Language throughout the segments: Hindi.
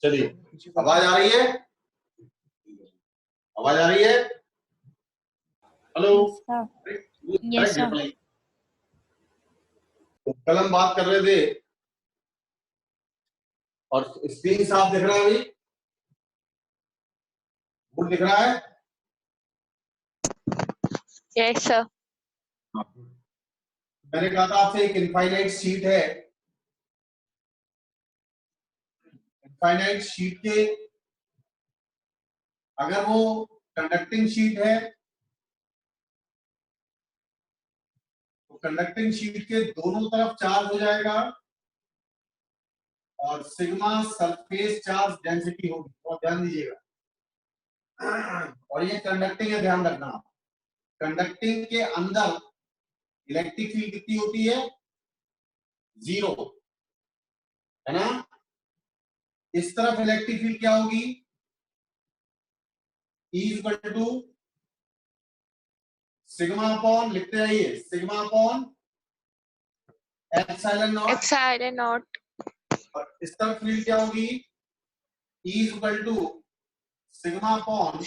चलिए, आवाज आ रही है? आवाज आ रही है? हेलो। Yes sir. कल हम बात कर रहे थे और स्क्रीन साफ दिख रहा है अभी? बोर्ड दिख रहा है? Yes sir. मैंने कहा था आपसे एक इनफाइनाइट शीट है, इनफाइनाइट शीट के अगर वो कंडक्टिंग शीट है तो कंडक्टिंग शीट के दोनों तरफ चार्ज हो जाएगा और सिग्मा सरफेस चार्ज डेंसिटी होगी। तो ध्यान दीजिएगा, और ये कंडक्टिंग है, ध्यान रखना। कंडक्टिंग के अंदर इलेक्ट्रिक फील्ड कितनी होती है? 0, है ना? इस तरफ इलेक्ट्रिक फील्ड क्या होगी? E equal to sigma upon, लिखते रहिए, sigma upon epsilon naught. Epsilon naught. और इस तरफ फील्ड क्या होगी? E equal to sigma upon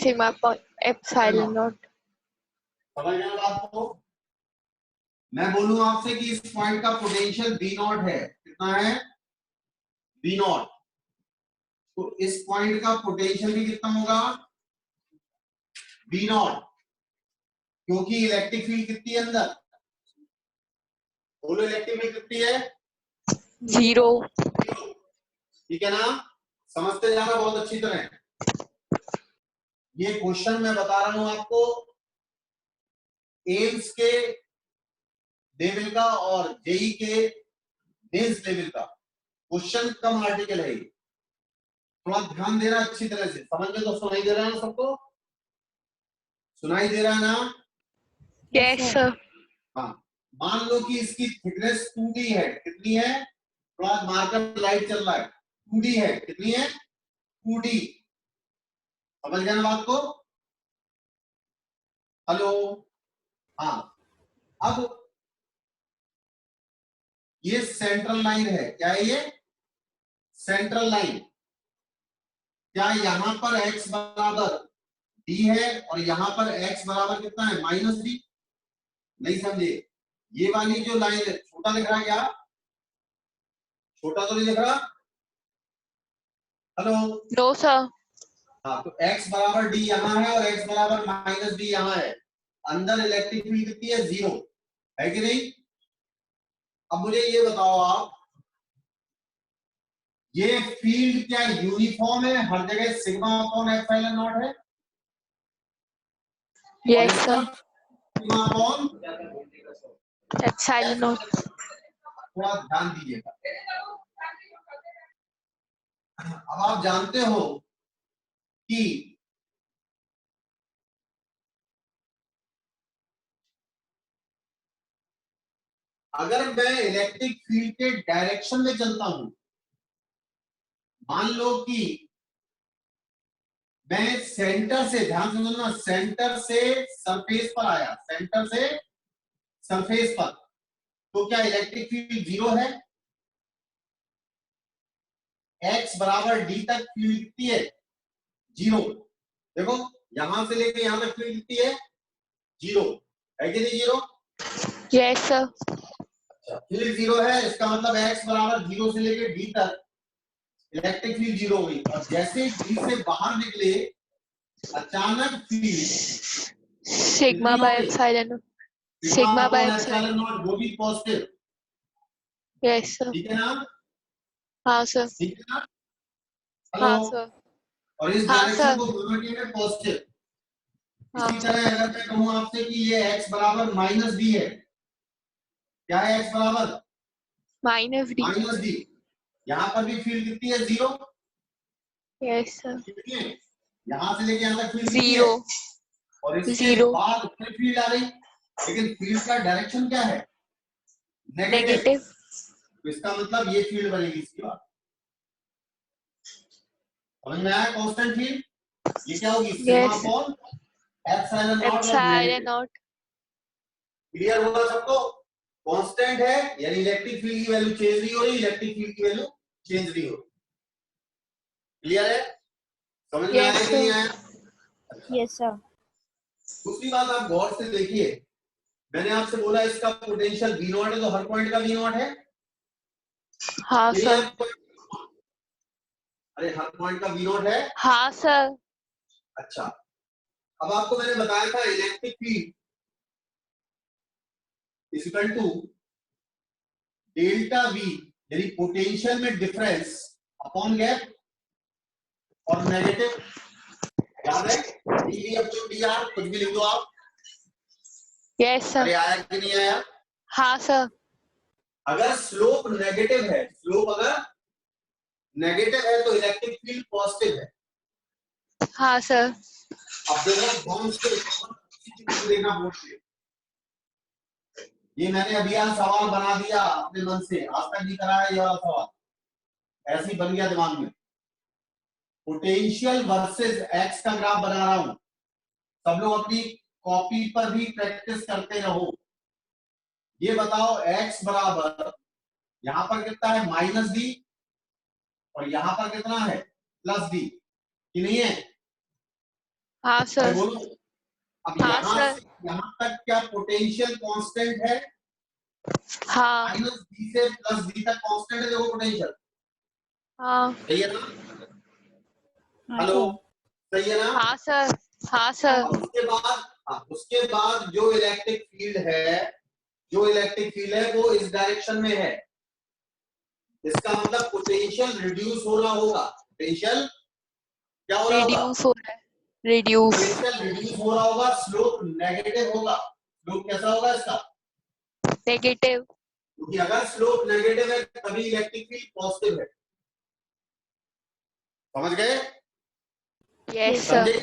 epsilon naught. समझ गए बात को? मैं बोलूं आपसे कि इस पॉइंट का पोटेंशियल बी नॉट है, कितना है? B naught. तो इस पॉइंट का पोटेंशियल भी कितना होगा? बी नॉट, क्योंकि इलेक्ट्रिक फील्ड कितनी है अंदर? बोलो, इलेक्ट्रिक फील्ड कितनी है? 0। ठीक है ना? समझते जाना बहुत अच्छी तरह। ये क्वेश्चन मैं बता रहा हूं आपको एम्स के लेवल का और जेई के मेंस लेवल का क्वेश्चन, कम आर्टिकल है ये। थोड़ा ध्यान देना अच्छी तरह से, समझ में तो सुनाई दे रहा है ना सबको? सुनाई दे रहा है ना? Yes sir. हाँ, मान लो कि इसकी थिकनेस 2D है, कितनी है? थोड़ा मार्कर लाइट चल रहा है, 2D है, कितनी है? 2D। समझ गए ना बात को? हेलो? हाँ, अब ये सेंट्रल लाइन है, क्या है ये? Central line. क्या यहां पर x बराबर d है और यहां पर x बराबर कितना है? -d। नहीं समझे? ये वाली जो लाइन है, छोटा दिख रहा है क्या? छोटा तो नहीं दिख रहा? हेलो? No sir. हाँ, तो x बराबर d यहाँ है और x बराबर -d यहाँ है। अंदर इलेक्ट्रिक फील्ड कितनी है? 0 है कि नहीं? अब मुझे ये बताओ आप, ये फील्ड क्या यूनिफॉर्म है हर जगह? सिग्मा अपॉन एप्सिलॉन नॉट है। Yes sir. Sigma upon epsilon not. थोड़ा ध्यान दीजिएगा। अब आप जानते हो कि अगर मैं इलेक्ट्रिक फील्ड के डायरेक्शन में चलता हूं, मान लो कि मैं सेंटर से, ध्यान से सुनना, सेंटर से सरफेस पर आया, सेंटर से सरफेस पर, तो क्या इलेक्ट्रिक फील्ड 0 है? x बराबर d तक फील्ड कितनी है? 0। देखो, यहां से लेके यहां तक फील्ड कितनी है? 0 है कि नहीं? 0। Yes sir. फील्ड 0 है, इसका मतलब x बराबर 0 से लेके d तक इलेक्ट्रिक फील्ड 0 हुई। और जैसे d से बाहर निकले, अचानक फील्ड सिग्मा कितनी हो बाय गई? Epsilon not. Sigma upon epsilon not, वो भी पॉजिटिव। Yes sir. ठीक है ना? हाँ सर। ठीक है ना? हेलो? हाँ सर। और इस हाँ डायरेक्शन सर। को दोनों के में पॉजिटिव। हाँ इसी सर। तरह अगर मैं कहूं आपसे कि ये x बराबर -d है, क्या है x बराबर? -d। -d। यहां पर भी फील्ड कितनी है? 0। Yes sir. कितनी है? यहां से लेके यहां तक फील्ड कितनी 0। है? और इसके 0। बाद फिर फील्ड आ गई, लेकिन फील्ड का डायरेक्शन क्या है? नेगेटिव। नेगेटिव। तो इसका मतलब ये फील्ड बनेगी इसके बाद। समझ में आया? कांस्टेंट फील्ड ये क्या होगी? Sigma yes. Upon epsilon naught और एप्सिलॉन नेगेटिव। नॉट। क्लियर होगा सबको? कांस्टेंट है यानी इलेक्ट्रिक फील्ड की वैल्यू चेंज नहीं हो रही, इलेक्ट्रिक फील्ड की वैल्यू चेंज नहीं हो रही। क्लियर है? समझ में आया Yes, कि नहीं sir. आया? Yes sir. दूसरी बात आप गौर से देखिए, मैंने आपसे बोला इसका पोटेंशियल V नॉट है, तो हर पॉइंट का V नॉट है। हाँ नहीं सर। है? अरे हर पॉइंट का V नॉट है। हाँ सर। अच्छा, अब आपको मैंने बताया था electric field equal to delta V, यानी पोटेंशियल में डिफरेंस अपॉन गैप और नेगेटिव, याद है? dV अपॉन dr, कुछ भी लिख दो आप। Yes, अरे sir. आया कि नहीं आया? हाँ सर। अगर स्लोप नेगेटिव है, स्लोप अगर नेगेटिव है तो इलेक्ट्रिक फील्ड पॉजिटिव है। हाँ सर। अब देखो ध्यान से देखना बोर्ड पे, ये मैंने अभी आज सवाल बना दिया अपने मन से, आज तक नहीं कराया ये वाला सवाल, ऐसे ही बन गया दिमाग में। पोटेंशियल वर्सेस एक्स का ग्राफ बना रहा हूं, सब लोग अपनी कॉपी पर भी प्रैक्टिस करते रहो। ये बताओ एक्स बराबर यहां पर कितना है माइनस डी, और यहां पर कितना है प्लस डी, कि नहीं है? हाँ अरे सर। बोलो, अब हाँ यहां सर। से यहां तक क्या पोटेंशियल कांस्टेंट है? हाँ। माइनस डी से प्लस डी तक कांस्टेंट है, देखो पोटेंशियल, हाँ। सही है ना? हाँ हेलो, सर। सही है ना? हाँ सर। हाँ सर। अब उसके बाद जो इलेक्ट्रिक फील्ड है, जो इलेक्ट्रिक फील्ड है वो इस डायरेक्शन में है, इसका मतलब पोटेंशियल रिड्यूस हो रहा होगा। पोटेंशियल क्या हो रहा होगा? रिड्यूस हो रहा है। रिड्यूस। पोटेंशियल रिड्यूस हो रहा होगा, स्लोप नेगेटिव होगा। स्लोप कैसा होगा इसका? नेगेटिव। क्योंकि अगर स्लोप नेगेटिव है तभी इलेक्ट्रिक फील्ड पॉजिटिव है। समझ गए? Yes sir. समझे?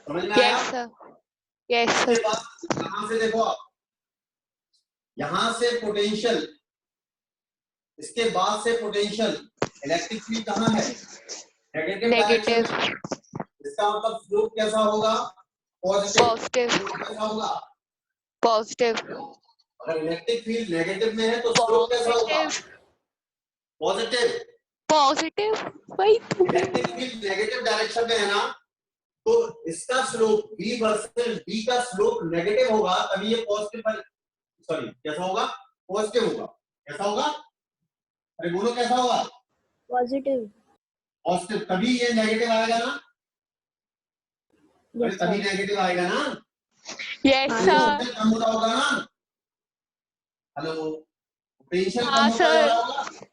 समझ में आया? Yes sir. यस उसके सर। बाद यहां से देखो आप, यहां से पोटेंशियल, इसके बाद से पोटेंशियल, इलेक्ट्रिक फील्ड कहां है? Negative direction negative. में। इसका मतलब स्लोप कैसा होगा? पॉजिटिव। पॉजिटिव। स्लोप कैसा होगा? पॉजिटिव। अगर इलेक्ट्रिक फील्ड नेगेटिव में है तो स्लोप कैसा होगा? पॉजिटिव। पॉजिटिव। पॉजिटिव। वही तो। इलेक्ट्रिक फील्ड नेगेटिव डायरेक्शन में है ना, तो इसका स्लोप v वर्सेस d का स्लोप नेगेटिव होगा, तभी ये पॉजिटिव, सॉरी कैसा होगा? पॉजिटिव होगा। कैसा होगा? अरे बोलो कैसा होगा? पॉजिटिव। पॉजिटिव, तभी ये नेगेटिव आएगा ना? अरे यस तभी सर। नेगेटिव आएगा ना? यस हाँ सर। पोटेंशियल कम हो रहा होगा ना? हेलो, पोटेंशियल हाँ कम होता जा सर। रहा होगा।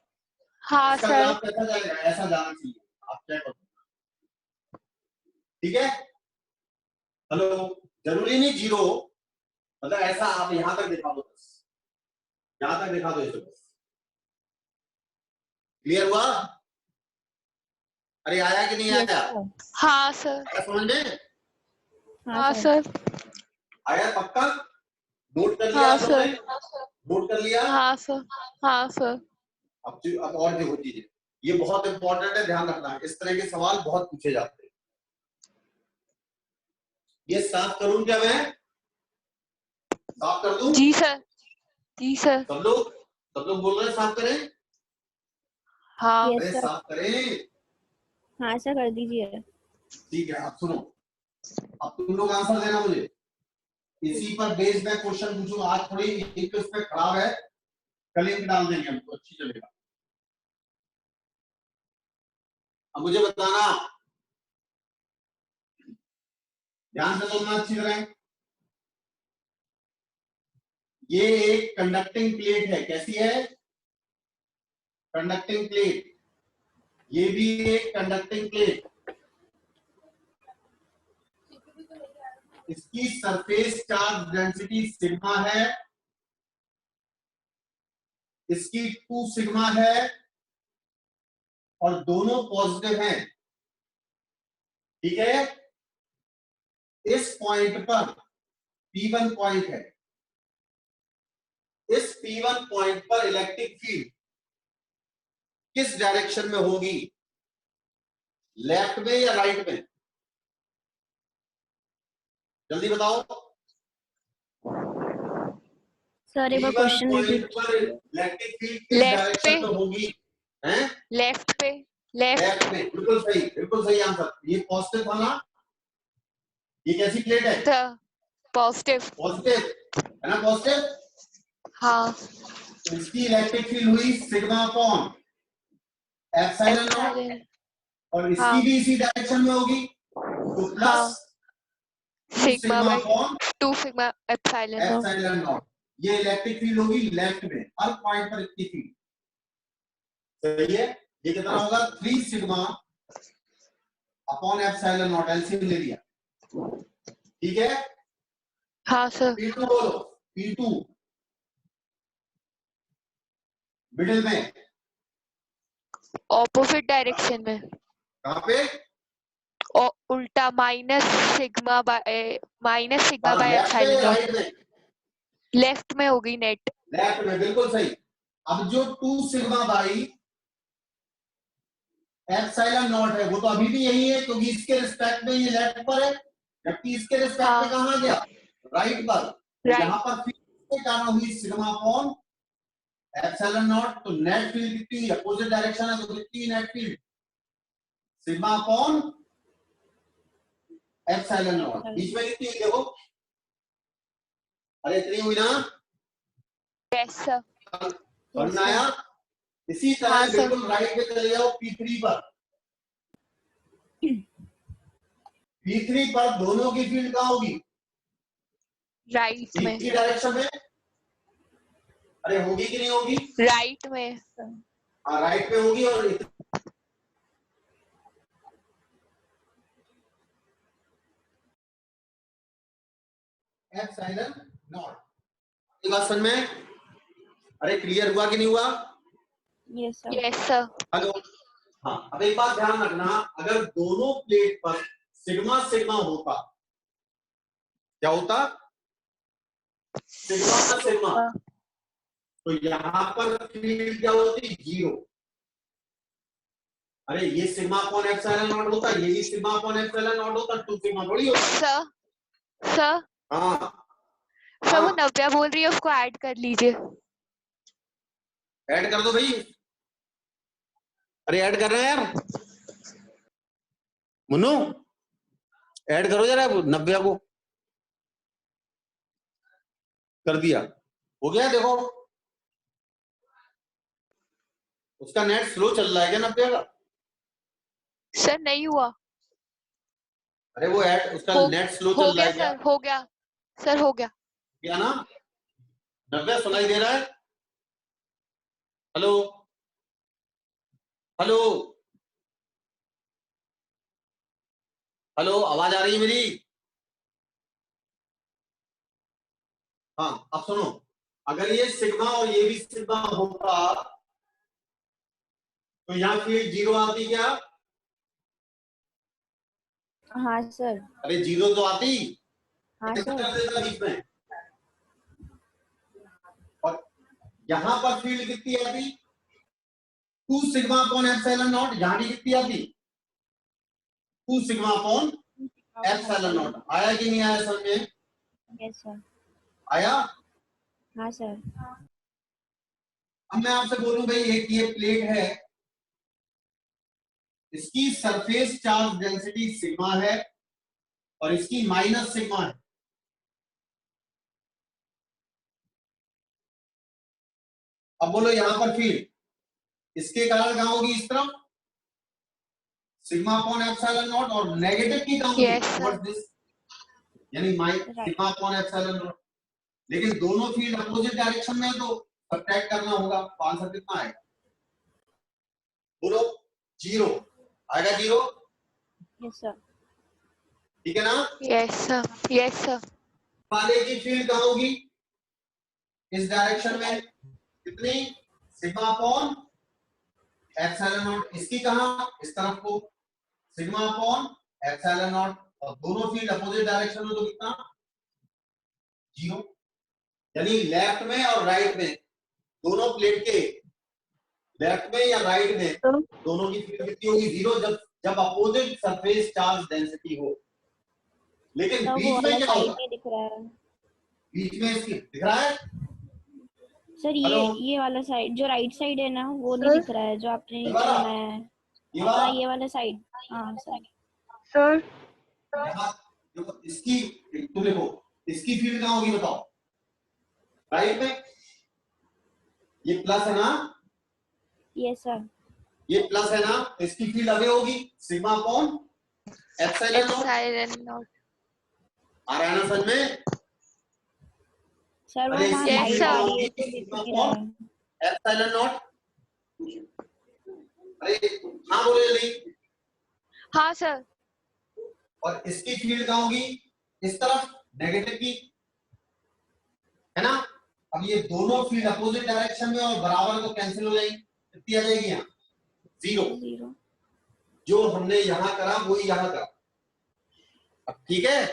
हाँ इसका सर। ग्राफ कैसा जाएगा? ऐसा जाना चाहिए, आप चेक करो। ठीक है? हेलो, जरूरी नहीं जीरो, मतलब ऐसा आप यहां तक दिखा दो, बस यहां तक दिखा दो इसे बस। क्लियर हुआ? अरे आया कि नहीं यस आया? सर। हाँ सर। आया समझ में? हाँ हाँ सर। आया पक्का? नोट कर लिया हाँ आप लोगों सर। ने? नोट कर लिया? हाँ सर। हाँ सर। अब और देखो चीजें, ये बहुत इंपॉर्टेंट है, ध्यान रखना, इस तरह के सवाल बहुत पूछे जाते हैं। ये साफ करूं क्या मैं? साफ कर दूं? जी सर। जी सर। सब लोग बोल रहे हैं साफ करें? हाँ। यस अरे सर। साफ करें। हाँ सर कर दीजिए। ठीक है, अब सुनो, अब तुम लोग आंसर देना मुझे, इसी पर बेस्ड मैं क्वेश्चन पूछूंगा। आज थोड़ी एक तो इसमें खराब है, कल लिंक डाल देंगे हम, तो अच्छी चलेगा। अब मुझे बताना, ध्यान से सुनना अच्छी तरह। ये एक कंडक्टिंग प्लेट है, कैसी है? Conducting plate. ये भी एक कंडक्टिंग प्लेट, इसकी सरफेस चार्ज डेंसिटी सिग्मा है, इसकी 2 सिग्मा है, और दोनों पॉजिटिव हैं। ठीक है? इस पॉइंट पर P1 पॉइंट है, इस P1 पॉइंट पर इलेक्ट्रिक फील्ड किस डायरेक्शन में होगी? लेफ्ट में या राइट में? जल्दी बताओ। सर एक बार P1 क्वेश्चन पॉइंट रिपीट। पर इलेक्ट्रिक फील्ड किस लेफ्ट पे। डायरेक्शन में होगी? हैं? लेफ्ट पे। लेफ्ट लेफ्ट में, बिल्कुल सही आंसर। ये पॉजिटिव था ना, ये कैसी प्लेट है? Sir positive. पॉजिटिव है ना, पॉजिटिव। हाँ तो इसकी इलेक्ट्रिक फील्ड हुई sigma upon epsilon naught, epsilon. और इसकी हाँ भी इसी डायरेक्शन में होगी, तो हाँ plus sigma by upon 2 sigma epsilon naught. Epsilon not. ये इलेक्ट्रिक फील्ड होगी लेफ्ट में, हर पॉइंट पर इतनी फील्ड। सही है। ये कितना होगा? 3 sigma upon epsilon not, LCM ले लिया। ठीक है। हाँ सर। P2 बोलो, P2 मिडिल में, ऑपोजिट डायरेक्शन में, कहां पे? और उल्टा माइनस सिग्मा बाय लेफ्ट में एप्सिलॉन या नॉट। राइट में? लेफ्ट में होगी नेट। लेफ्ट में, बिल्कुल सही। अब जो 2 सिग्मा बाई एप्सिलॉन नॉट है वो तो अभी भी यही है, क्योंकि इसके रिस्पेक्ट में ये लेफ्ट पर है, जबकि इसके रिस्पेक्ट में हाँ कहां गया? राइट पर। तो राइट। यहां पर फील्ड के कारण हुई सिग्मा अपॉन एप्सिलॉन नॉट। तो नेट फील्ड कितनी है? अपोजिट डायरेक्शन है तो कितनी net field? Sigma upon epsilon naught. बीच में कितनी हुई देखो? अरे इतनी हुई ना? Yes sir. समझ में आया? इसी तरह हाँ, सर। बिल्कुल राइट पे चले जाओ P3 पर। P3 पर दोनों की फील्ड कहां होगी? राइट में। इसी डायरेक्शन में। अरे होगी कि नहीं होगी? राइट में। हाँ राइट पे होगी। और एप्सिलॉन नॉट। ये बात समझ में? अरे क्लियर हुआ कि नहीं हुआ? Yes sir. Yes sir. Hello. हाँ, अब एक बात ध्यान रखना, अगर दोनों प्लेट पर सिग्मा सिग्मा होता, क्या होता? सिग्मा सिग्मा, तो यहां पर फील्ड क्या होती? 0। अरे ये सिग्मा अपॉन एप्सिलॉन नॉट होता, ये भी सिग्मा अपॉन एप्सिलॉन नॉट होता, 2 सिग्मा थोड़ी होता। सर हाँ सर वो हाँ, नव्या बोल रही है, उसको ऐड कर लीजिए। ऐड कर दो भाई। अरे ऐड कर रहे हैं यार, मुन्नू ऐड करो जरा नव्या को। कर दिया, हो गया। देखो उसका नेट स्लो चल रहा है क्या नव्या का? सर नहीं हुआ। अरे वो ऐड, उसका नेट स्लो हो चल रहा गया है क्या? सर, हो गया सर, हो गया। क्या ना? नव्या सुनाई दे रहा है? हेलो हेलो हेलो, आवाज आ रही है मेरी? हाँ अब सुनो, अगर ये सिग्मा और ये भी सिग्मा होता तो यहाँ फील्ड 0 आती क्या? हाँ सर। अरे 0 तो आती। हाँ कितना सर। कर देता बीच में? और यहाँ पर फील्ड कितनी आती? 2 सिग्मा अपॉन एप्सिलॉन नॉट। यहाँ भी कितनी आती? 2 सिग्मा अपॉन एप्सिलॉन नॉट। आया कि नहीं आया समझ में? Yes sir. आया। हाँ सर। अब मैं आपसे बोलूं भाई, एक ये प्लेट है, इसकी सरफेस चार्ज डेंसिटी सिग्मा है और इसकी माइनस सिग्मा है। अब बोलो यहां पर फील्ड इसके कारण कहां होगी? इस तरफ सिग्मा अपॉन एप्सिलॉन नॉट, और नेगेटिव की कहां होगी? Yes, sir. टुवर्ड्स दिस, यानी सिग्मा अपॉन एप्सिलॉन नॉट। लेकिन दोनों फील्ड अपोजिट डायरेक्शन में है तो सब्ट्रैक्ट करना होगा। तो आंसर कितना आएगा? बोलो 0 आएगा। 0। Yes sir. ठीक है ना? Yes sir, yes sir. वाले की फील्ड कहां होगी? इस डायरेक्शन में। कितनी? Sigma upon epsilon not. इसकी कहां? इस तरफ को, सिग्मा अपॉन एप्सिलॉन नॉट। और दोनों फील्ड अपोजिट डायरेक्शन में तो कितना? 0। यानी लेफ्ट में और राइट में, दोनों प्लेट के लेफ्ट में या राइट में, दोनों की फील्ड कितनी होगी? 0, जब अपोजिट सरफेस चार्ज डेंसिटी हो। लेकिन तो वो बीच में वाला क्या साइड होगा? नहीं दिख रहा है बीच में इसकी दिख रहा है? सर। हेलो, ये वाला साइड जो राइट साइड है ना, वो नहीं दिख रहा है जो आपने नीचे बनाया है। ये वाला हाँ ये वाला साइड। हाँ सर। सर यहाँ देखो इसकी, तुम देखो इसकी फील्ड कहाँ होगी बताओ, राइट में। ये प्लस है ना, यस सर। ये प्लस है ना, तो इसकी फील्ड आगे होगी sigma upon epsilon naught. Epsilon naught. आ रहा है ना समझ में? सर वो अरे वहाँ इसकी Yes, लाइट फील्ड आ sir. रही है होगी तो दिख सिग्मा नहीं रहा अपॉन है। Epsilon not. अरे हाँ बोले नहीं। हाँ सर। और इसकी फील्ड कहाँ होगी, इस तरफ नेगेटिव की, है ना। अब ये दोनों फील्ड अपोजिट डायरेक्शन में और बराबर तो कैंसिल हो जाएगी, कितनी आ जाएगी यहाँ, 0। 0। जो हमने यहाँ करा वही यहाँ करा। अब ठीक है।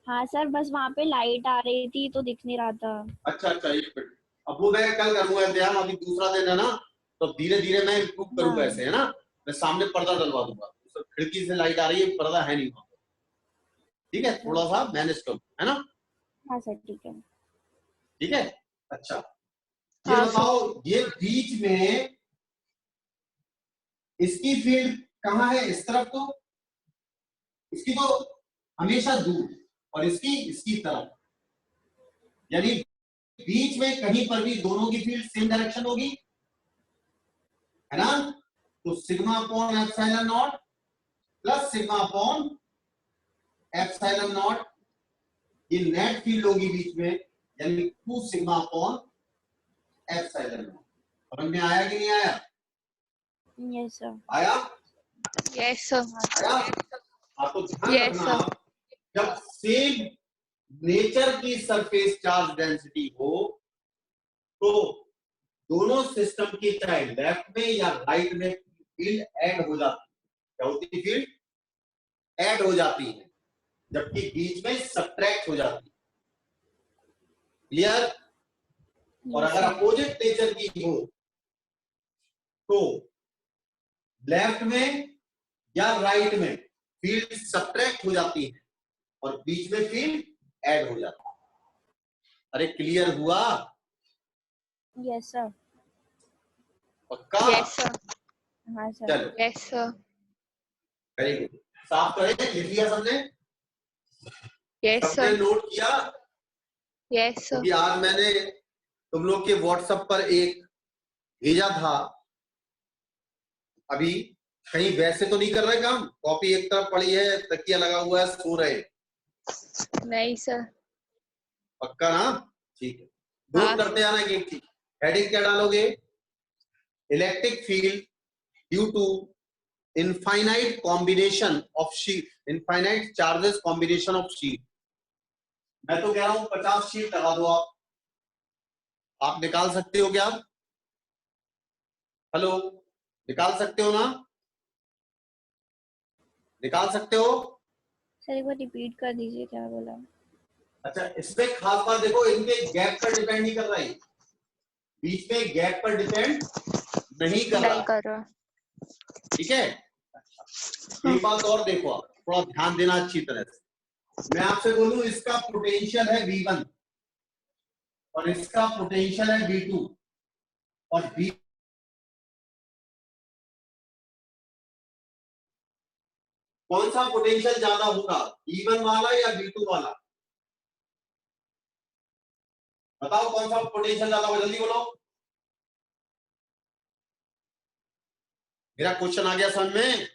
हाँ सर बस वहाँ पे लाइट आ रही थी तो दिख नहीं रहा था। अच्छा एक मिनट, अब वो मैं कल करूंगा इंतजाम, अभी दूसरा दिन है ना, तो धीरे धीरे मैं इम्प्रूव करूंगा हाँ। ऐसे, है ना। मैं सामने पर्दा डलवा दूंगा, तो खिड़की से लाइट आ रही है, पर्दा है नहीं वहां पे। ठीक है, थोड़ा सा मैनेज करो, है ना। हाँ सर ठीक है। ठीक है। अच्छा ये हाँ, बताओ, ये बीच में इसकी फील्ड कहाँ है, इस तरफ, तो इसकी तो हमेशा दूर, और इसकी इसकी तरफ, यानी बीच में कहीं पर भी दोनों की फील्ड सेम डायरेक्शन होगी, है ना। तो sigma upon epsilon not plus sigma upon epsilon not, ये नेट फील्ड होगी बीच में, यानी 2 सिग्मा अपॉन एप्सिलॉन नॉट। समझ में आया कि नहीं आया? Yes sir. आया? Yes sir. आया? आपको ध्यान यस रखना, सर। जब सेम नेचर की सरफेस चार्ज डेंसिटी हो तो दोनों सिस्टम की चाहे लेफ्ट में या राइट में फील्ड ऐड हो जाती है। क्या होती है? फील्ड ऐड हो जाती है, जबकि बीच में सब्ट्रैक्ट हो जाती है। क्लियर? और अगर अपोजिट नेचर की हो तो लेफ्ट में या राइट में फील्ड सब्ट्रैक्ट हो जाती है और बीच में फील्ड ऐड हो जाती है। अरे क्लियर हुआ? Yes sir. पक्का? Yes sir. हाँ सर। चलो यस सर। Very good. साफ करें, लिख लिया सबने? यस सबने सर। नोट किया? Yes sir. क्योंकि आज मैंने तुम लोग के व्हाट्सएप पर एक भेजा था, अभी कहीं वैसे तो नहीं कर रहे काम, कॉपी एक तरफ पड़ी है, तकिया लगा हुआ है, सो रहे? नहीं सर। पक्का ना? ठीक है, हाँ नोट करते आना कि ठीक। हेडिंग क्या डालोगे? Electric field due to infinite combination of sheet, infinite charges combination of sheet. मैं तो कह रहा हूं 50 शीट लगा दो आप निकाल सकते हो क्या? हेलो, निकाल सकते हो ना? निकाल सकते हो? सर एक बार रिपीट कर दीजिए क्या बोला। अच्छा, इसमें खास बात देखो, इनके गैप पर डिपेंड नहीं कर रहा है, बीच में गैप पर डिपेंड नहीं कर रहा नहीं है। कर रहा। ठीक है। एक बात और देखो, आप थोड़ा ध्यान देना अच्छी तरह से। मैं आपसे बोलूं इसका पोटेंशियल है V1 और इसका पोटेंशियल है V2, और V कौन सा पोटेंशियल ज्यादा होगा, V1 वाला या V2 वाला? बताओ कौन सा पोटेंशियल ज्यादा होगा, जल्दी बोलो। मेरा क्वेश्चन आ गया समझ में?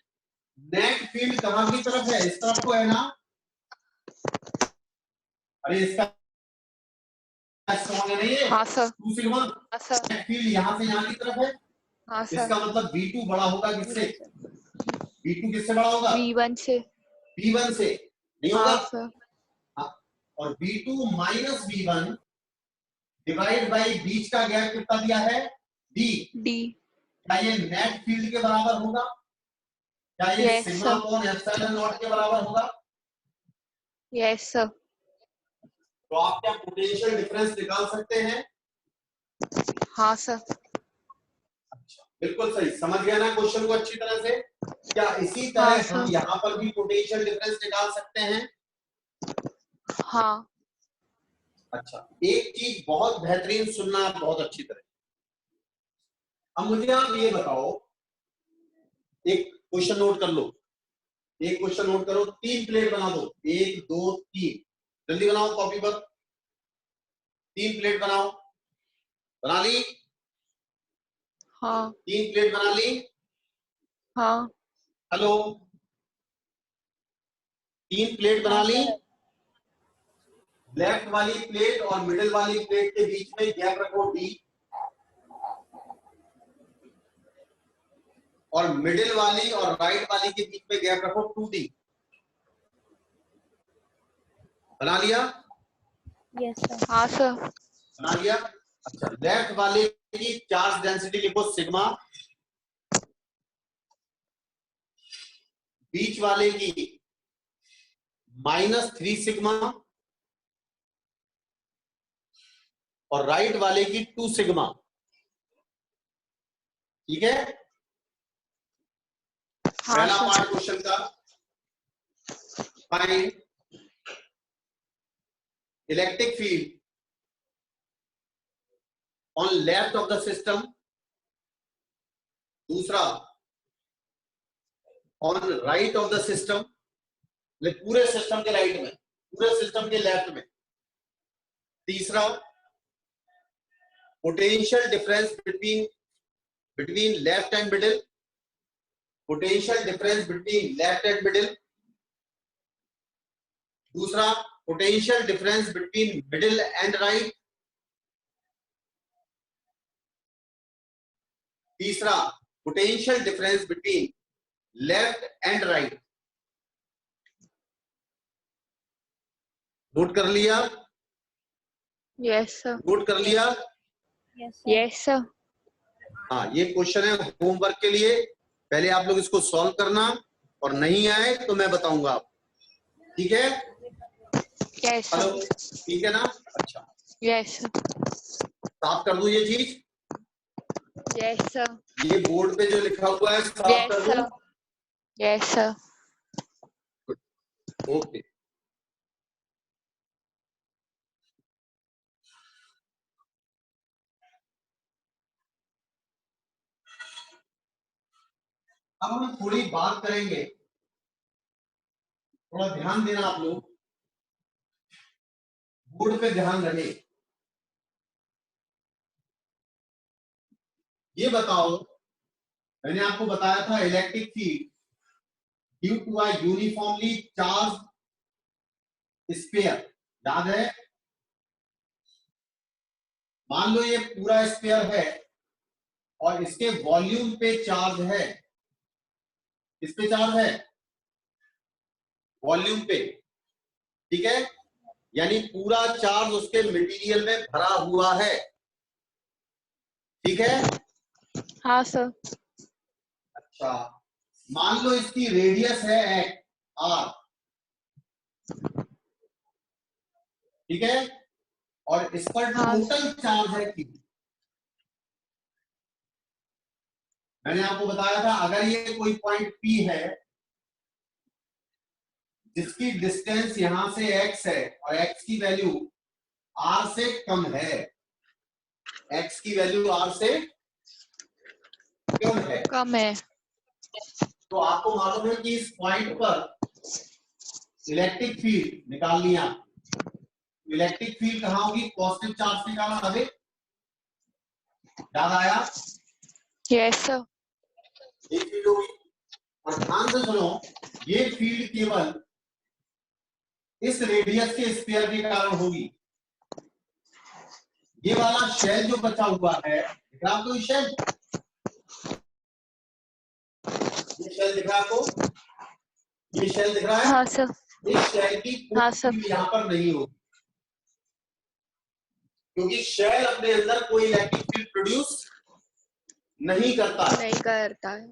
नेट फील्ड कहां की तरफ है, इस तरफ को है ना। अरे इसका नहीं है। हाँ सर। 2 सिग्मा। हाँ सर। नेट फील्ड यहां से यहां की तरफ है, हाँ सर। इसका मतलब V2 बड़ा होगा किससे? V2 किससे बड़ा होगा? V1 से। V1 से। नहीं होगा? हाँ सर। हाँ। और V2 minus V1 divide by बीच का गैप कितना दिया है? D। D। क्या ये नेट फील्ड के बराबर होगा? क्या ये Yes, sigma sir. Upon epsilon not के बराबर होगा? Yes, sir. तो आप क्या पोटेंशियल डिफरेंस निकाल सकते हैं? हाँ सर। अच्छा, बिल्कुल सही, समझ गया ना क्वेश्चन को अच्छी तरह से? क्या इसी हाँ तरह हम सर। यहाँ पर भी पोटेंशियल डिफरेंस निकाल सकते हैं? हाँ। अच्छा, एक चीज बहुत बेहतरीन सुनना आप बहुत अच्छी तरह। अब मुझे आप ये बताओ, एक क्वेश्चन नोट कर लो, एक क्वेश्चन नोट करो, 3 प्लेट बना दो, 1 2 3, जल्दी बनाओ कॉपी पर, 3 प्लेट बनाओ, बना ली? हाँ 3 प्लेट बना ली? हाँ हेलो, 3 प्लेट बना हाँ ली? सर। लेफ्ट वाली प्लेट और मिडिल वाली प्लेट के बीच में गैप रखो डी, और मिडिल वाली और राइट वाली के बीच में गैप रखो 2D। बना लिया? Yes sir. हाँ सर। बना लिया? अच्छा, लेफ्ट वाले की चार्ज डेंसिटी लिखो सिग्मा, बीच वाले की -3 सिग्मा, और राइट वाले की 2 सिग्मा। ठीक है? हाँ पहला सर। पार्ट क्वेश्चन का, find electric field on left of the system. दूसरा, on right of the system, पूरे सिस्टम के राइट में, पूरे सिस्टम के लेफ्ट में। तीसरा, potential difference between left and middle, potential difference between left and middle. दूसरा, potential difference between middle and right. तीसरा, potential difference between left and right. Note कर लिया? Yes sir. नोट कर लिया? Yes sir. Yes sir. हाँ, ये क्वेश्चन है होमवर्क के लिए, पहले आप लोग इसको सॉल्व करना, और नहीं आए तो मैं बताऊंगा आप। ठीक है? Yes hello, sir. ठीक है ना? अच्छा, यस सर। साफ कर दूं ये चीज? Yes sir. ये बोर्ड पे जो लिखा हुआ है साफ यस कर सर। दूं? Yes sir. ओके। अब हम थोड़ी बात करेंगे, थोड़ा ध्यान देना आप लोग, बोर्ड पे ध्यान रहे। ये बताओ, मैंने आपको बताया था electric field due to a uniformly charge sphere, याद है? मान लो ये पूरा स्फीयर है और इसके वॉल्यूम पे चार्ज है, किस पे चार्ज है? वॉल्यूम पे। ठीक है? यानी पूरा चार्ज उसके मटेरियल में भरा हुआ है। ठीक है? हाँ सर। अच्छा, मान लो इसकी रेडियस है आर, ठीक है, और इस पर हाँ टोटल चार्ज है Q। मैंने आपको बताया था अगर ये कोई पॉइंट P है जिसकी डिस्टेंस यहां से x है और x की वैल्यू r से कम है, x की वैल्यू r से कम है, कम है। तो आपको मालूम है कि इस पॉइंट पर इलेक्ट्रिक फील्ड निकाल लिया। इलेक्ट्रिक फील्ड कहां होगी? पॉजिटिव चार्ज निकाला, अभी याद आया? Yes sir. ये फील्ड होगी, और ध्यान से सुनो, ये फील्ड केवल इस रेडियस के स्फीयर के कारण होगी। ये वाला शेल जो बचा हुआ है, दिख रहा आपको? ये शेल दिख रहा है आपको? ये शेल दिख रहा है? हाँ सर। इस शेल की हाँ कोई सर। फील्ड यहाँ पर नहीं होगी, क्योंकि शेल अपने अंदर कोई इलेक्ट्रिक फील्ड प्रोड्यूस नहीं करता है। नहीं करता है।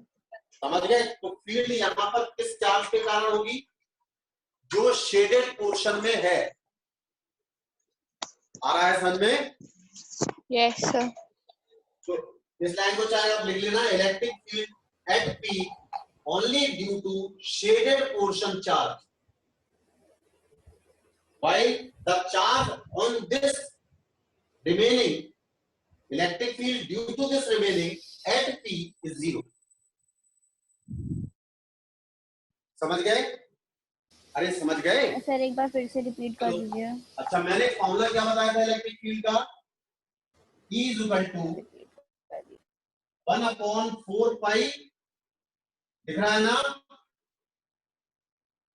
समझ गए? तो फील्ड यहाँ पर किस चार्ज के कारण होगी? जो शेडेड पोर्शन में है। आ रहा है समझ में? Yes sir. तो इस लाइन को चाहे आप लिख लेना, electric field at P only due to shaded portion charge, while the charge on this remaining electric field due to this remaining at P is 0. समझ गए? अरे समझ गए? सर एक बार फिर से रिपीट कर दीजिए। अच्छा, मैंने फॉर्मूला क्या बताया था इलेक्ट्रिक फील्ड का? E इज इक्वल टू 1/4 पाई, दिख रहा है ना?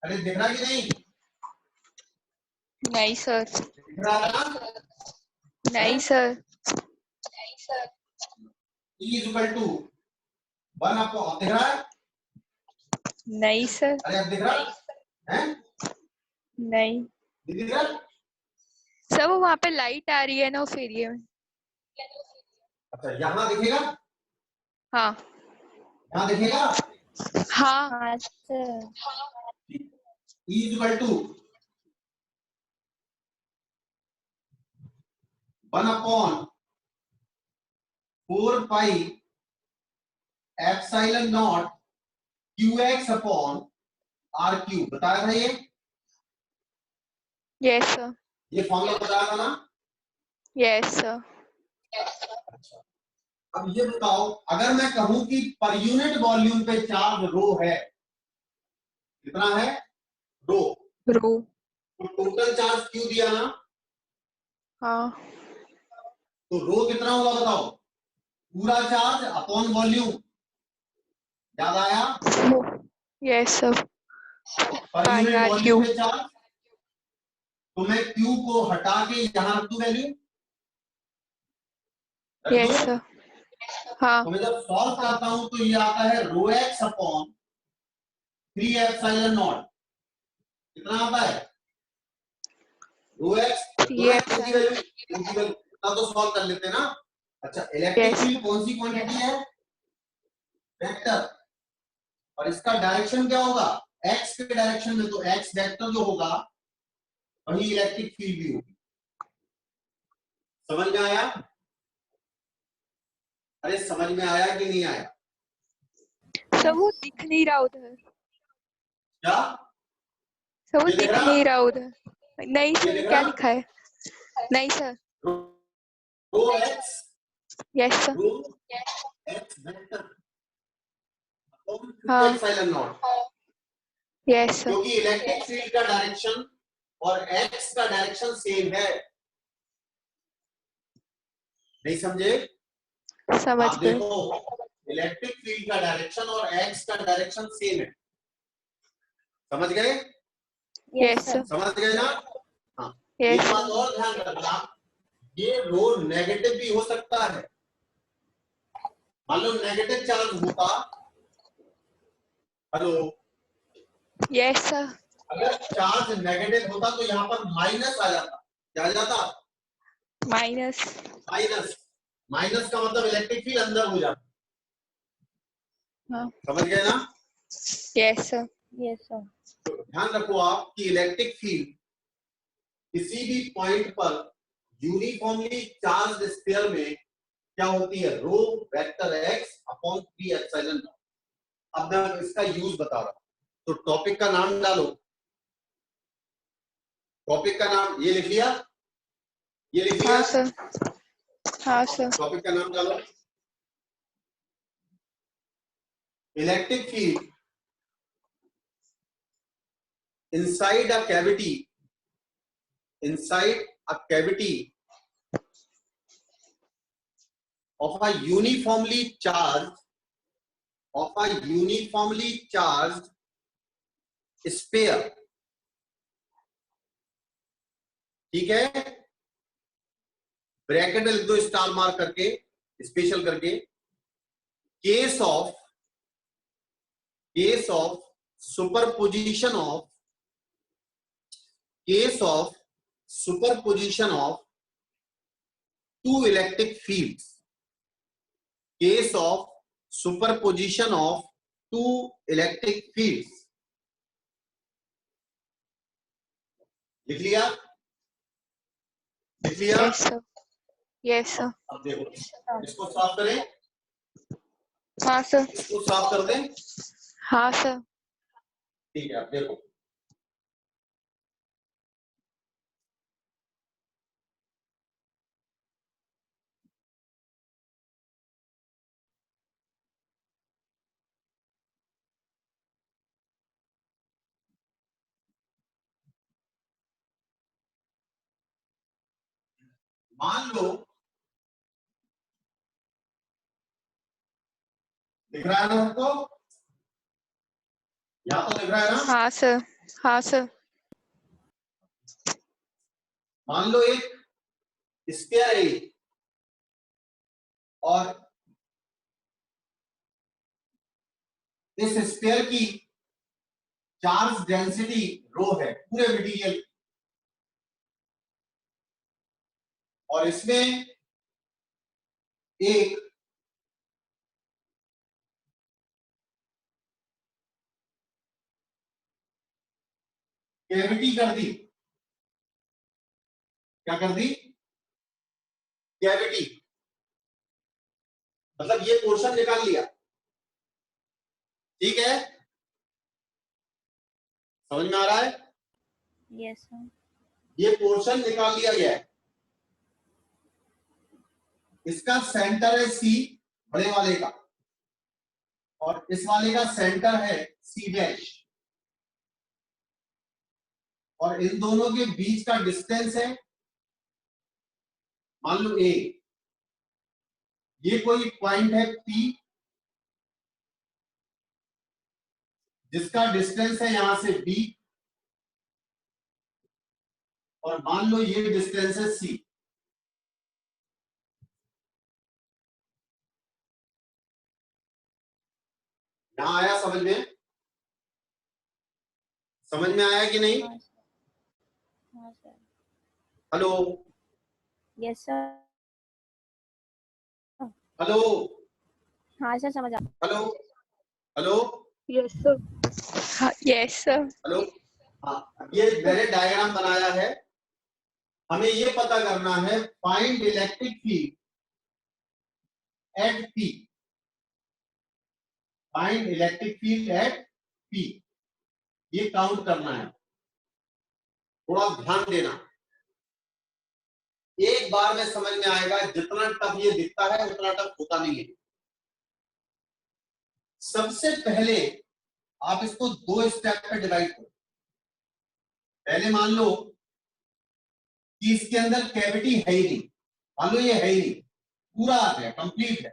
अरे दिख रहा है कि नहीं? नहीं सर, दिख रहा है ना? नहीं sir, E is equal to 1/, दिख रहा है? नहीं सर, अरे अब दिख रहा है? नहीं दिख रहा है? सर, वो वहाँ पे लाइट आ रही है ना उस एरिया में। अच्छा, यहाँ दिखेगा? हाँ यहाँ दिखेगा? हाँ हाँ sir. E is equal to 1/4 pi epsilon naught QX अपॉन RQ, बताया था ये? यस सर, ये फॉर्मूला बताया था ना? Yes sir. अच्छा, अब ये बताओ, अगर मैं कहूं कि पर यूनिट वॉल्यूम पे चार्ज रो है, कितना है? रो। रो। तो टोटल चार्ज क्यू दिया ना? हाँ तो रो कितना होगा बताओ? पूरा चार्ज अपॉन वॉल्यूम, याद आया? यस सर, पर pi unit R Q. Volume पे चार्ज। तो मैं क्यू को हटा के यहां रख दूं, वैल्यू रख यस दूं। सर। हाँ तो मैं जब सॉल्व करता हूं तो ये आता है रो एक्स अपॉन 3 एप्सिलॉन नॉट। कितना आता है? रो एक्स, ये इनकी वैल्यू इतना तो सॉल्व कर लेते हैं ना। अच्छा, इलेक्ट्रिक यस फील्ड कौन सी क्वांटिटी है? वेक्टर। और इसका डायरेक्शन क्या होगा? एक्स के डायरेक्शन में, तो एक्स वेक्टर जो होगा वही इलेक्ट्रिक फील्ड भी होगी। समझ में आया? अरे समझ में आया कि नहीं आया? सर, वो दिख नहीं रहा उधर। क्या? सर वो ये दिख दिख रहा? नहीं रहा उधर। नहीं ये सर, दिख क्या रहा? लिखा है? नहीं सर। रो एक्स, यस सर। रो एक्स वेक्टर अपॉन 3 हाँ एप्सिलॉन नॉट। यस सर, क्योंकि इलेक्ट्रिक फील्ड का डायरेक्शन और एक्स का डायरेक्शन सेम है। नहीं समझे? समझ आप गए। देखो, इलेक्ट्रिक फील्ड का डायरेक्शन और एक्स का डायरेक्शन सेम है। समझ गए? यस सर, समझ गए ना? हाँ। एक यस बात सर। और ध्यान रखना, ये रो नेगेटिव भी हो सकता है। मान लो नेगेटिव चार्ज होता, हेलो, यस सर। अगर चार्ज नेगेटिव होता तो यहाँ पर माइनस आ जाता। क्या आ जाता? माइनस। माइनस। माइनस का मतलब इलेक्ट्रिक फील्ड अंदर हो जाता। हाँ समझ गए ना? Yes sir. Yes sir. तो ध्यान रखो आप कि इलेक्ट्रिक फील्ड किसी भी पॉइंट पर यूनिफॉर्मली चार्ज स्फीयर में क्या होती है? Rho vector X upon 3 epsilon naught. अब मैं इसका यूज बता रहा हूं, तो टॉपिक का नाम डालो। टॉपिक का नाम ये लिख लिया? ये लिख लिया? हाँ सर। हाँ सर। टॉपिक का नाम डालो, electric field inside a cavity, inside a cavity of a uniformly charged, of a uniformly charged sphere। ठीक है? ब्रैकेट में लिख दो स्टार मार्क करके, स्पेशल करके। Case of superposition of case of superposition of two electric fields. Case of superposition of two electric fields. लिख लिया? लिख लिया? Yes sir. Yes sir. अब देखो, इसको साफ करें, हाँ सर। इसको साफ कर दें। हाँ सर। ठीक है, अब देखो, मान लो दिख रहा है ना आपको, यहाँ तो दिख रहा है ना। हाँ सर, हाँ सर। मान लो एक स्फीयर है और इस स्फीयर की चार्ज डेंसिटी रो है पूरे मटेरियल, और इसमें एक कैविटी कर दी। क्या कर दी? कैविटी, मतलब ये पोर्शन निकाल लिया। ठीक है, समझ में आ रहा है? Yes sir. ये पोर्शन निकाल लिया गया है। इसका सेंटर है सी, बड़े वाले का, और इस वाले का सेंटर है सी डैश, और इन दोनों के बीच का डिस्टेंस है मान लो ए। ये कोई पॉइंट है पी जिसका डिस्टेंस है यहां से बी, और मान लो ये डिस्टेंस है सी। यहां आया समझ में? समझ में आया कि नहीं? हाँ सर। हाँ sir. Hello yes sir. Hello हाँ सर, समझ आ। Hello hello yes sir. हाँ, यस सर। हेलो। हाँ, ये मैंने डायग्राम बनाया है। हमें ये पता करना है find electric field at P. Find electric field at P, ये काउंट करना है। थोड़ा ध्यान देना, एक बार में समझ में आएगा। जितना टफ ये दिखता है उतना टफ होता नहीं है। सबसे पहले आप इसको दो स्टेप पे डिवाइड करो। पहले मान लो कि इसके अंदर कैविटी है ही नहीं, मान लो ये है ही नहीं, पूरा आ गया, कंप्लीट है,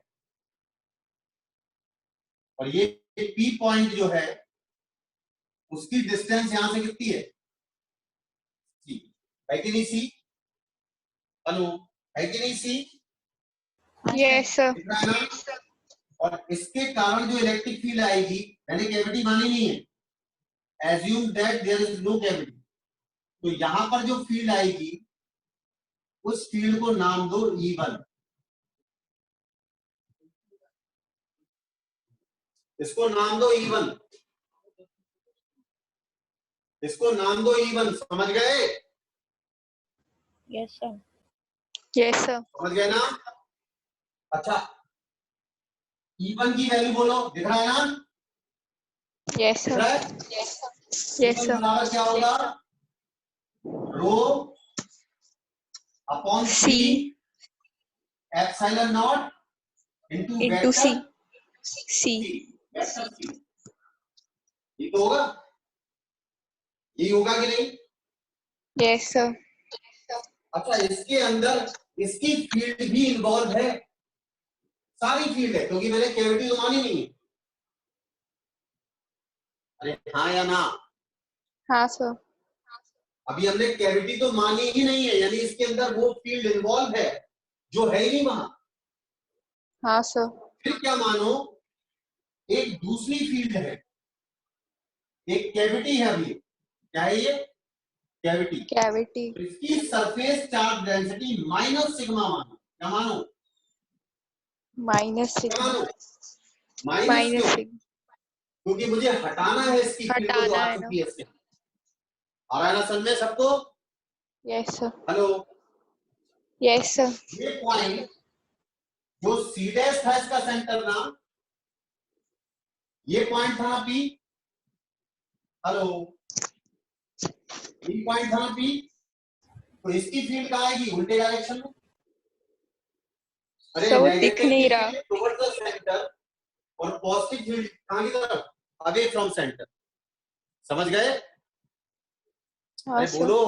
और ये पी पॉइंट जो है उसकी डिस्टेंस यहां से कितनी है? सी है कि नहीं? सी, हेलो, है कि नहीं? सी यस सर। दिख रहा है ना? और इसके कारण जो इलेक्ट्रिक फील्ड आएगी, मैंने कैविटी मानी नहीं है, assume that there is no cavity, तो यहां पर जो फील्ड आएगी उस फील्ड को नाम दो E1। इसको नाम दो E1, इसको नाम दो E1। समझ गए? Yes sir. Yes sir. समझ गए ना? अच्छा, E1 की वैल्यू बोलो, दिख रहा है ना? यस दिख सर। रहा है? Yes E1 sir. बराबर क्या होगा? Rho upon C C epsilon naught into into vector C. C. C, vector C. ये तो होगा, ये होगा कि नहीं? Yes sir. अच्छा, इसके अंदर इसकी फील्ड भी इन्वॉल्व है, सारी फील्ड है, क्योंकि मैंने कैविटी तो मानी नहीं है। अरे हाँ या ना? हाँ सर। अभी हमने कैविटी तो मानी ही नहीं है, यानी इसके अंदर वो फील्ड इन्वॉल्व है जो है ही नहीं वहां। हाँ सर। फिर क्या मानो, एक दूसरी फील्ड है, एक कैविटी है। अभी क्या है ये? कैविटी। कैविटी तो इसकी surface charge density minus sigma मानो। क्या मानो? माइनस क्या सिग्मा। मानो? माइनस माइनस क्यों? सिग्मा क्योंकि मुझे हटाना है इसकी फील्ड को जो हटाना आ है ना। चुकी है इसके। आ रहा है ना समझ में सबको? Yes sir. Hello, yes sir. ये पॉइंट जो सी डैश था इसका सेंटर ना, ये पॉइंट था ना पी। हेलो, ये पॉइंट था ना पी, तो इसकी फील्ड कहाँ आएगी? उल्टे डायरेक्शन में। अरे सर वो दिख नेगेटिव की नहीं रहा। फील्ड टुवर्ड्स द सेंटर और पॉजिटिव फील्ड कहाँ की तरफ? Away from centre. समझ गए? हाँ अरे सर। बोलो।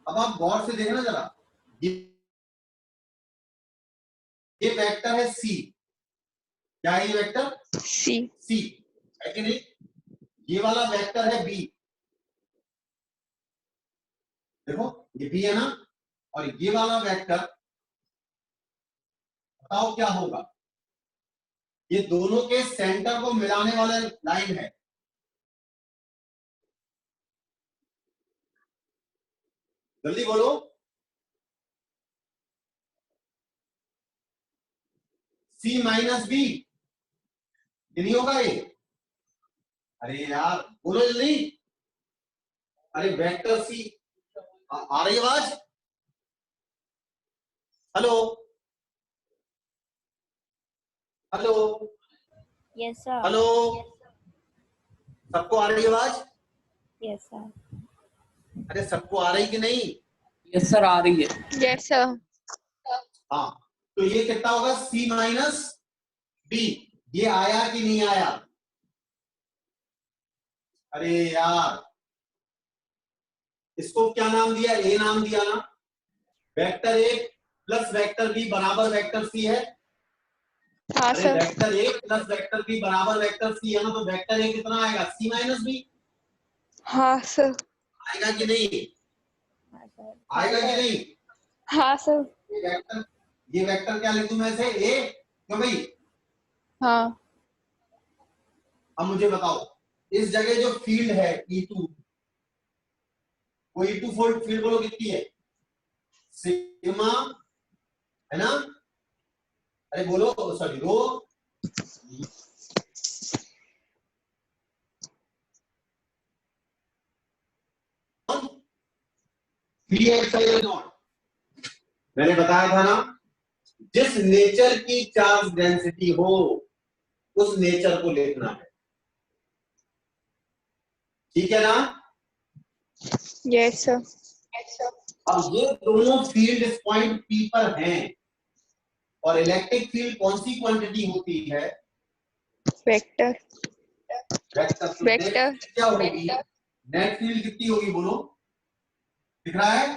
अब आप गौर से देखना जरा, ये वेक्टर है सी, क्या है ये वेक्टर सी। सी है कि नहीं? ये वाला वेक्टर है बी, देखो ये बी है ना, और ये वाला वेक्टर बताओ क्या होगा? ये दोनों के सेंटर को मिलाने वाला लाइन है, जल्दी बोलो। सी माइनस बी, ये नहीं होगा ये? अरे यार बोलो जल्दी, अरे वेक्टर सी, आ रही आवाज? Hello hello yes sir. Hello, सबको आ रही आवाज? Yes sir. अरे सबको आ रही कि नहीं? यस सर, आ रही है। Yes sir. हाँ, तो ये कितना होगा? सी माइनस बी, ये आया कि नहीं आया? अरे यार, इसको क्या नाम दिया? ए नाम दिया ना। Vector A plus vector B बराबर वेक्टर सी है। हाँ अरे sir. Vector A plus vector B बराबर वेक्टर सी है ना, तो वेक्टर ए कितना आएगा? C minus B. हाँ सर। आएगा कि नहीं? हाँ सर। आएगा कि नहीं? हाँ सर। ये वेक्टर क्या लिखूं मैं से? ए, क्यों भाई? हाँ। अब मुझे बताओ, इस जगह जो फील्ड है E2, वो E2 फील्ड बोलो कितनी है? सिग्मा है ना? अरे बोलो, सॉरी, रो मैंने बताया था ना, जिस नेचर की चार्ज डेंसिटी हो उस नेचर को लिखना है, ठीक है ना? Yes sir. अब ये दोनों फील्ड इस पॉइंट P पर हैं, और इलेक्ट्रिक फील्ड कौन सी क्वांटिटी होती है? वेक्टर। वेक्टर। तो वेक्टर। क्या होगी? नेट फील्ड कितनी होगी बोलो? दिख रहा है?